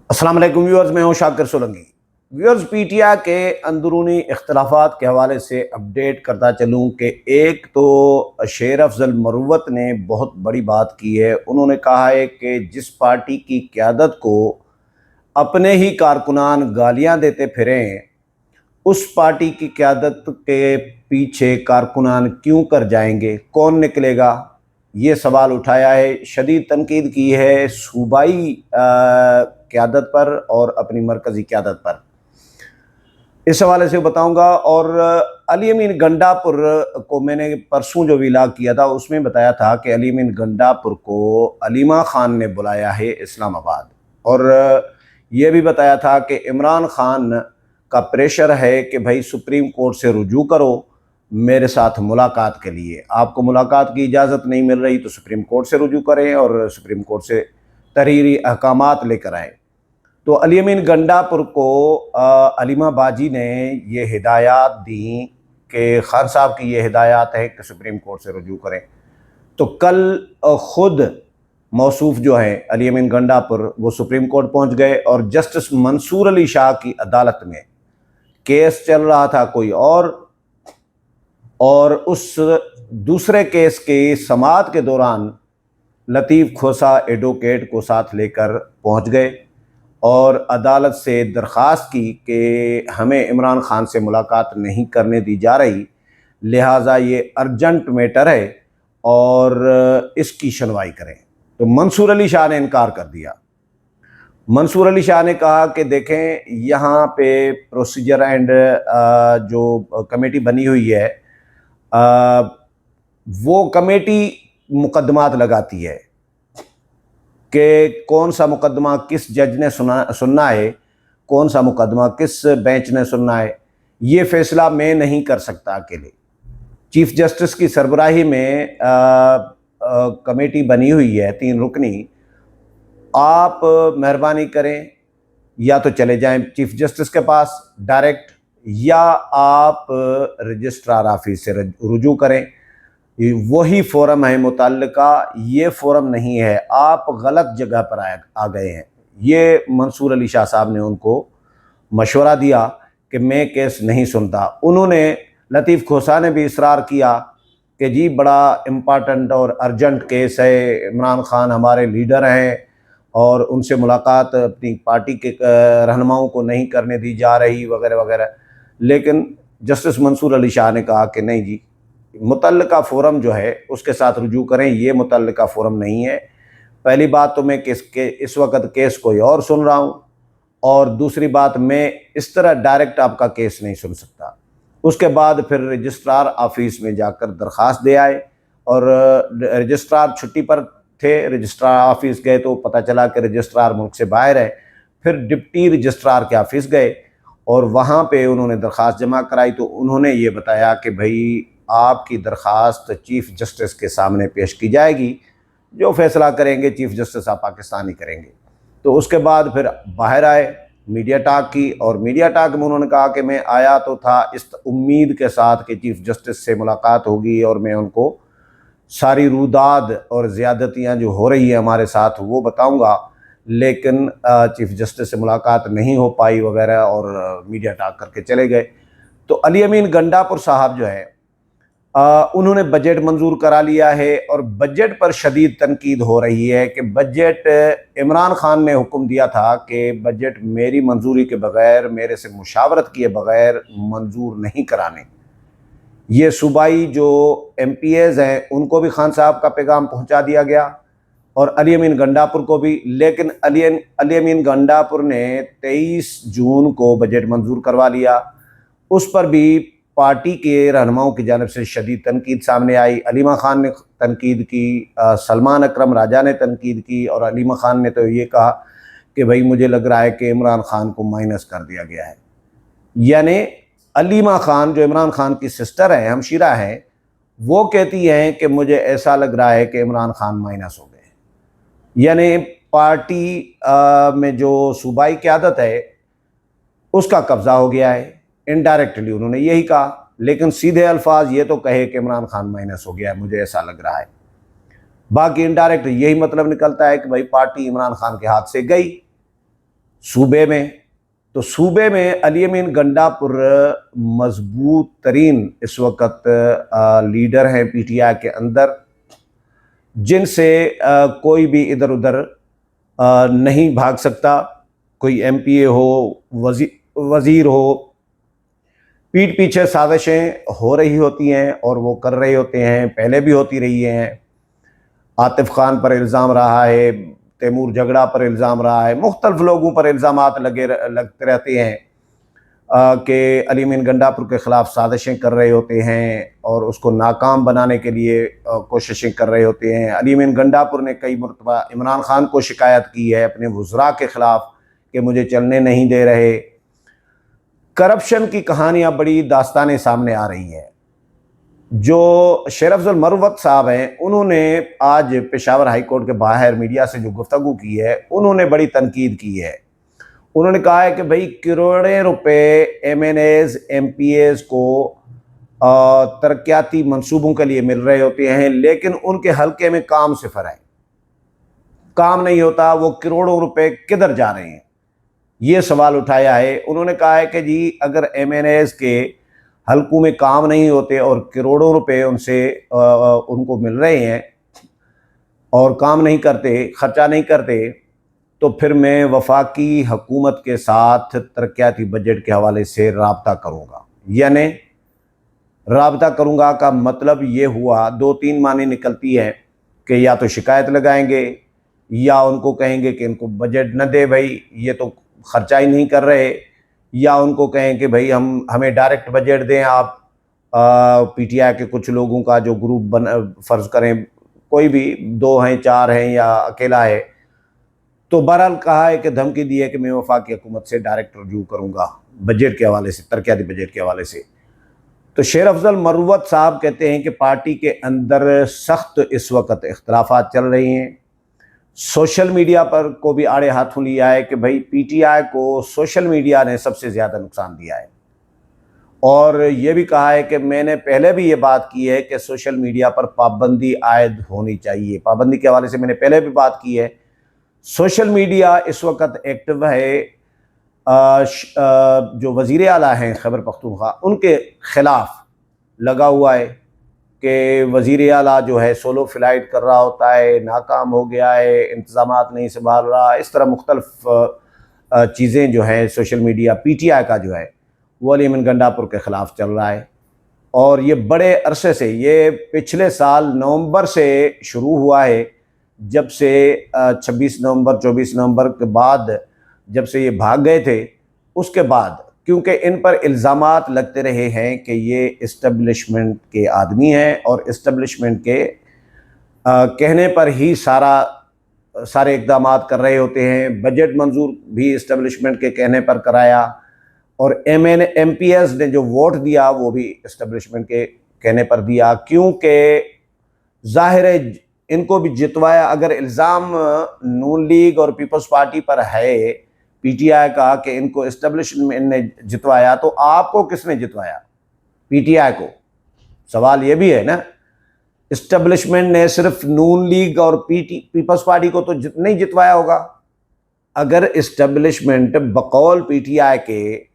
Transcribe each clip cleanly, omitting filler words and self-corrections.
अस्सलाम वालेकुम व्यूअर्स, मैं हूं शाकिर सोलंकी। व्यूअर्स, पीटीआई के अंदरूनी इख्तलाफात के हवाले से अपडेट करता चलूं कि एक तो शेर अफजल मरूवत ने बहुत बड़ी बात की है। उन्होंने कहा है कि जिस पार्टी की क़यादत को अपने ही कारकुनान गालियां देते फिरें, उस पार्टी की क़यादत के पीछे कारकुनान क्यों कर जाएंगे, कौन निकलेगा, ये सवाल उठाया है। शदीद तनकीद की है सूबाई क़यादत पर और अपनी मरकज़ी क़यादत पर। इस हवाले से बताऊंगा। और अली अमीन गंडापुर को मैंने परसों जो विलाग किया था उसमें बताया था कि अली अमीन गंडापुर को अलीमा खान ने बुलाया है इस्लामाबाद। और ये भी बताया था कि इमरान खान का प्रेशर है कि भाई सुप्रीम कोर्ट से रुजू करो मेरे साथ मुलाकात के लिए। आपको मुलाकात की इजाज़त नहीं मिल रही तो सुप्रीम कोर्ट से रुजू करें और सुप्रीम कोर्ट से तहरीरी अहकामात लेकर आएँ। तो अली अमीन गंडापुर को अलीमा बाजी ने ये हिदायत दी कि खान साहब की ये हिदायत है कि सुप्रीम कोर्ट से रुजू करें। तो कल ख़ुद मौसूफ जो है अली अमीन गंडापुर, वो सुप्रीम कोर्ट पहुंच गए और जस्टिस मंसूर अली शाह की अदालत में केस चल रहा था कोई और उस दूसरे केस के समाअत के दौरान लतीफ़ खोसा एडवोकेट को साथ लेकर पहुंच गए और अदालत से दरख्वास्त की कि हमें इमरान खान से मुलाकात नहीं करने दी जा रही, लिहाजा ये अर्जेंट मैटर है और इसकी सुनवाई करें। तो मंसूर अली शाह ने इनकार कर दिया। मंसूर अली शाह ने कहा कि देखें, यहाँ पे प्रोसीजर एंड जो कमेटी बनी हुई है, वो कमेटी मुकदमात लगाती है कि कौन सा मुकदमा किस जज ने सुनना है, कौन सा मुकदमा किस बेंच ने सुनना है, ये फैसला मैं नहीं कर सकता अकेले। चीफ जस्टिस की सरबराही में कमेटी बनी हुई है 3 रुकनी। आप मेहरबानी करें, या तो चले जाएं चीफ जस्टिस के पास डायरेक्ट, या आप रजिस्ट्रार ऑफिस से रुजू करें। वही फोरम है मुतल्लिका, ये फोरम नहीं है, आप गलत जगह पर आ गए हैं। ये मंसूर अली शाह साहब ने उनको मशवरा दिया कि मैं केस नहीं सुनता। उन्होंने, लतीफ़ खोसा ने भी इसरार किया कि जी बड़ा इम्पॉर्टेंट और अर्जेंट केस है, इमरान खान हमारे लीडर हैं और उनसे मुलाकात अपनी पार्टी के रहनुमाओं को नहीं करने दी जा रही, वगैरह वगैरह। लेकिन जस्टिस मंसूर अली शाह ने कहा कि नहीं जी, मुतल्लिका फ़ोरम जो है उसके साथ रुजू करें, ये मुतल्लिका फ़ोरम नहीं है। पहली बात तो मैं इस वक्त केस कोई और सुन रहा हूँ, और दूसरी बात मैं इस तरह डायरेक्ट आपका केस नहीं सुन सकता। उसके बाद फिर रजिस्ट्रार ऑफिस में जाकर दरख्वास्त दे आए और रजिस्ट्रार छुट्टी पर थे। रजिस्ट्रार ऑफिस गए तो पता चला कि रजिस्ट्रार मुल्क से बाहर है। फिर डिप्टी रजिस्ट्रार के ऑफिस गए और वहाँ पे उन्होंने दरख्वास्त जमा कराई। तो उन्होंने ये बताया कि भाई आपकी दरख्वास्त चीफ जस्टिस के सामने पेश की जाएगी, जो फैसला करेंगे चीफ जस्टिस ऑफ पाकिस्तान ही करेंगे। तो उसके बाद फिर बाहर आए, मीडिया टॉक की, और मीडिया टॉक में उन्होंने कहा कि मैं आया तो था इस उम्मीद के साथ कि चीफ जस्टिस से मुलाकात होगी और मैं उनको सारी रुदाद और ज़्यादतियाँ जो हो रही है हमारे साथ वो बताऊंगा, लेकिन चीफ जस्टिस से मुलाकात नहीं हो पाई वगैरह, और मीडिया टॉक करके चले गए। तो अली अमीन गंडापुर साहब जो है, उन्होंने बजट मंजूर करा लिया है और बजट पर शदीद तनकीद हो रही है कि बजट, इमरान खान ने हुक्म दिया था कि बजट मेरी मंजूरी के बगैर, मेरे से मुशावरत किए बगैर मंजूर नहीं कराने। ये सूबाई जो MPAs हैं उनको भी खान साहब का पैगाम पहुंचा दिया गया और अली अमीन गंडापुर को भी। लेकिन अली अमीन गंडापुर ने 23 जून को बजट मंजूर करवा लिया। उस पर भी पार्टी के रहनुमाओं की जानिब से शदीद तनकीद सामने आई। अलीमा खान ने तनकीद की, सलमान अकरम राजा ने तनकीद की, और अलीमा खान ने तो ये कहा कि भाई मुझे लग रहा है कि इमरान खान को माइनस कर दिया गया है। यानी अलीमा खान जो इमरान खान की सिस्टर है, हमशीरा है, वो कहती हैं कि मुझे ऐसा लग रहा है कि इमरान खान माइनस हो गए। यानी पार्टी में जो सूबाई क़यादत है उसका कब्ज़ा हो गया है। इनडायरेक्टली उन्होंने यही कहा, लेकिन सीधे अल्फाज ये तो कहे कि इमरान खान माइनस हो गया है, मुझे ऐसा लग रहा है। बाकी इनडायरेक्ट यही मतलब निकलता है कि भाई पार्टी इमरान खान के हाथ से गई। सूबे में, तो सूबे में अली अमीन गंडापुर मजबूत तरीन इस वक्त लीडर हैं पीटीआई के अंदर, जिनसे कोई भी इधर उधर नहीं भाग सकता। कोई एमपीए हो, वजीर हो, पीठ पीछे साजिशें हो रही होती हैं और वो कर रहे होते हैं, पहले भी होती रही हैं। आतिफ खान पर इल्ज़ाम रहा है, तैमूर झगड़ा पर इल्ज़ाम रहा है, मुख्तलिफ लोगों पर इल्ज़ामात लगते रहते हैं कि अली अमीन गंडापुर के ख़िलाफ़ साजिशें कर रहे होते हैं और उसको नाकाम बनाने के लिए कोशिशें कर रहे होते हैं। अली अमीन गंडापुर ने कई मरतबा इमरान खान को शिकायत की है अपने वज़रा के ख़िलाफ़ कि मुझे चलने नहीं दे रहे। करप्शन की कहानियाँ बड़ी दास्तानें सामने आ रही हैं। जो शेर अफजल मरवत साहब हैं, उन्होंने आज पेशावर हाई कोर्ट के बाहर मीडिया से जो गुफ्तगू की है, उन्होंने बड़ी तनकीद की है। उन्होंने कहा है कि भाई करोड़ों रुपए एमएनएज एमपीएज को तरक्याती मंसूबों के लिए मिल रहे होते हैं, लेकिन उनके हल्के में काम सिफर है, काम नहीं होता। वो करोड़ों रुपए किधर जा रहे हैं, ये सवाल उठाया है। उन्होंने कहा है कि जी अगर एमएनएज के हल्कों में काम नहीं होते और करोड़ों रुपए उनसे उनको मिल रहे हैं और काम नहीं करते, खर्चा नहीं करते, तो फिर मैं वफाकी हुकूमत के साथ तरक्याती बजट के हवाले से राब्ता करूँगा। यानी राब्ता करूँगा का मतलब ये हुआ, दो तीन मानी निकलती है कि या तो शिकायत लगाएंगे या उनको कहेंगे कि इनको बजट न दे भाई, ये तो खर्चा ही नहीं कर रहे, या उनको कहें कि भाई हमें डायरेक्ट बजट दें आप। पीटीआई के कुछ लोगों का जो ग्रुप फ़र्ज़ करें कोई भी, दो हैं, चार हैं या अकेला है, तो बहरहाल कहा है कि धमकी दी है कि मैं वफाकी हुकूमत से डायरेक्ट रजू करूँगा बजट के हवाले से, तरक्याती बजट के हवाले से। तो शेर अफजल मरवत साहब कहते हैं कि पार्टी के अंदर सख्त इस वक्त इख्तलाफात चल रही हैं। सोशल मीडिया पर को भी आड़े हाथों लिया है कि भाई पीटीआई को सोशल मीडिया ने सबसे ज़्यादा नुकसान दिया है, और ये भी कहा है कि मैंने पहले भी ये बात की है कि सोशल मीडिया पर पाबंदी आयद होनी चाहिए। पाबंदी के हवाले से मैंने पहले भी बात की है। सोशल मीडिया इस वक्त एक्टिव है, जो वज़ीर आला हैं खैबर पख्तूनख्वा, उनके ख़िलाफ़ लगा हुआ है कि वज़ीर आला जो है सोलो फ़्लाइट कर रहा होता है, नाकाम हो गया है, इंतज़ामात नहीं संभाल रहा। इस तरह मुख्तलिफ़ चीज़ें जो हैं सोशल मीडिया पीटीआई का जो है वो अली अमीन गंडापुर के ख़िलाफ़ चल रहा है। और ये बड़े अरसे से, ये पिछले साल नवंबर से शुरू हुआ है, जब से 26 नवंबर 24 नवंबर के बाद जब से ये भाग गए थे, उसके बाद, क्योंकि इन पर इल्ज़ामात लगते रहे हैं कि ये इस्टेब्लिशमेंट के आदमी हैं और इस्टेब्लिशमेंट के कहने पर ही सारे इक़दामात कर रहे होते हैं। बजट मंजूर भी इस्टेब्लिशमेंट के कहने पर कराया, और एमपीएस ने जो वोट दिया वो भी इस्टेब्लिशमेंट के कहने पर दिया, क्योंकि ज़ाहिर है इनको भी जितवाया। अगर इल्ज़ाम नून लीग और पीपल्स पार्टी पर है पीटीआई का कि इनको इस्टेब्लिशमेंट ने जितवाया, तो आपको किसने जितवाया? पीटीआई को। सवाल ये भी है ना, इस्टेब्लिशमेंट ने सिर्फ नून लीग और पीपल्स पार्टी को तो नहीं जितवाया होगा। अगर इस्टेब्लिशमेंट बकौल पीटीआई के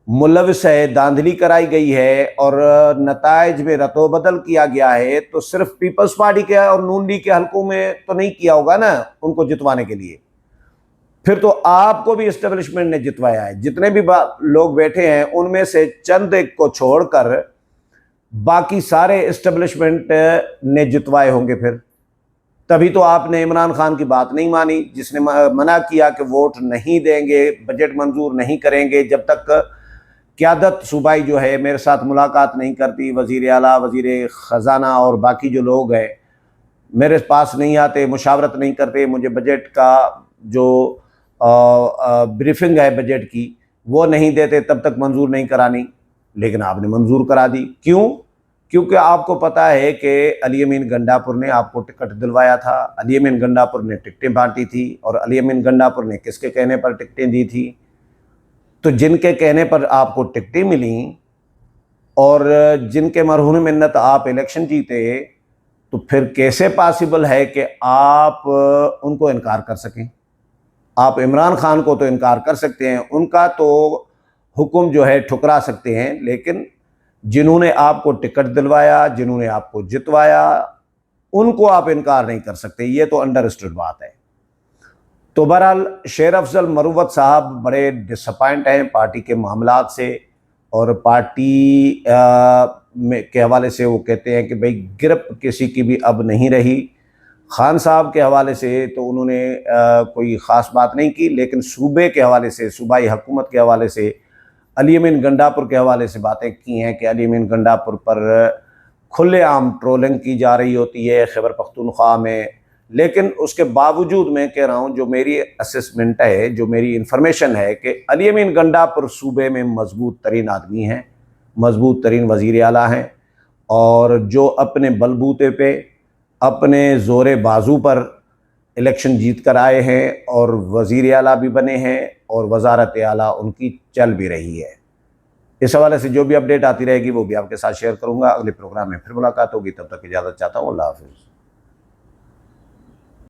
मुलविस है, धांधली कराई गई है और नताइज में रतोबदल किया गया है, तो सिर्फ पीपल्स पार्टी के और नून लीग के हलकों में तो नहीं किया होगा ना उनको जितवाने के लिए। फिर तो आपको भी इस्टेब्लिशमेंट ने जितवाया है। जितने भी लोग बैठे हैं उनमें से चंद एक को छोड़कर बाकी सारे इस्टेब्लिशमेंट ने जितवाए होंगे। फिर तभी तो आपने इमरान खान की बात नहीं मानी, जिसने मना किया कि वोट नहीं देंगे, बजट मंजूर नहीं करेंगे जब तक क़यादत सूबाई जो है मेरे साथ मुलाकात नहीं करती, वज़ीर आला, वज़ीर ख़जाना और बाकी जो लोग हैं मेरे पास नहीं आते, मुशावरत नहीं करते, मुझे बजट का जो ब्रीफिंग है बजट की वो नहीं देते, तब तक मंजूर नहीं करानी। लेकिन आपने मंजूर करा दी। क्यों? क्योंकि आपको पता है कि अली अमीन गंडापुर ने आपको टिकट दिलवाया था, अली अमीन गंडापुर ने टिकटें बांटी थी, और अली अमीन गंडापुर ने किसके कहने पर टिकटें दी थी? तो जिनके कहने पर आपको टिकटें मिली और जिनके मरहून मिन्नत आप इलेक्शन जीते, तो फिर कैसे पॉसिबल है कि आप उनको इनकार कर सकें? आप इमरान खान को तो इनकार कर सकते हैं, उनका तो हुक्म जो है ठुकरा सकते हैं, लेकिन जिन्होंने आपको टिकट दिलवाया, जिन्होंने आपको जितवाया, उनको आप इनकार नहीं कर सकते। ये तो अंडरस्टूड बात है। तो बहरहाल शेर अफजल मरूवत साहब बड़े डिसअपॉइंट हैं पार्टी के मामलात से, और पार्टी के हवाले से वो कहते हैं कि भाई गिरफ्त किसी की भी अब नहीं रही। खान साहब के हवाले से तो उन्होंने कोई ख़ास बात नहीं की, लेकिन सूबे के हवाले से, सूबाई हुकूमत के हवाले से, अली अमीन गंडापुर के हवाले से बातें की हैं कि अली अमीन गंडापुर पर खुलेआम ट्रोलिंग की जा रही होती है खैबर पख्तूनख्वा में। लेकिन उसके बावजूद मैं कह रहा हूँ, जो मेरी असेसमेंट है, जो मेरी इंफॉर्मेशन है, कि अली अमीन गंडापुर सूबे में मजबूत तरीन आदमी हैं, मजबूत तरीन वज़ीर आला हैं, और जो अपने बलबूते पे, अपने ज़ोरे बाजू पर इलेक्शन जीत कर आए हैं, और वज़ीर आला भी बने हैं, और वज़ारत आला उनकी चल भी रही है। इस हवाले से जो भी अपडेट आती रहेगी वो भी आपके साथ शेयर करूँगा। अगले प्रोग्राम में फिर मुलाकात होगी, तब तक इजाज़त चाहता हूँ। अल्लाह हाफ़िज़।